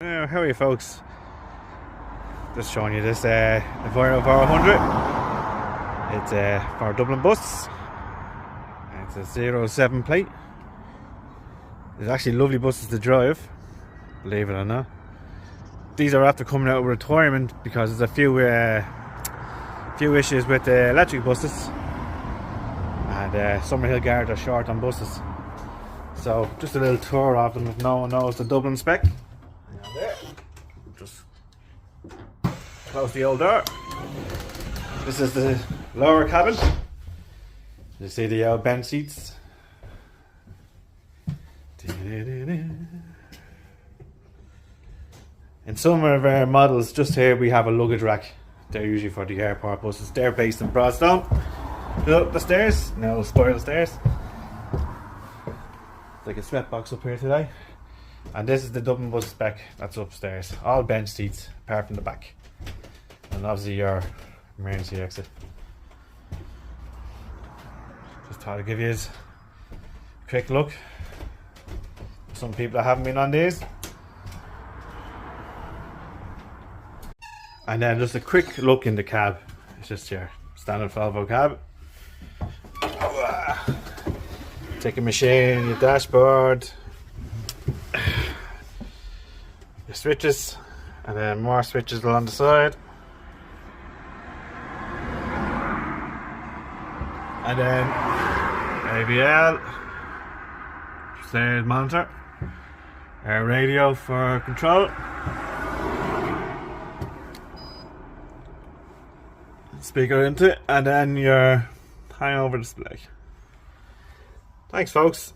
How are you folks? Just showing you this Enviro400. It's for Dublin Bus. It's a 07 plate. It's actually lovely buses to drive, believe it or not. These are after coming out of retirement because there's a few issues with the electric buses, and Summerhill Guard are short on buses. So just a little tour of them if no one knows the Dublin spec. There. Just close the old door. This is the lower cabin. You see the old bench seats. In some of our models, just here we have a luggage rack. They're usually for the airport buses. They're based in Broadstone. Up the stairs, no spiral stairs. It's like a sweat box up here today. And this is the Dublin Bus spec that's upstairs. All bench seats apart from the back. And obviously your emergency exit. Just thought I'd give you a quick look. Some people that haven't been on these. And then just a quick look in the cab. It's just your standard Volvo cab. Ticket machine, your dashboard, your switches, and then more switches along the side. And then ABL, stairs monitor, our radio for control, speaker into it, and then your hangover display. Thanks folks.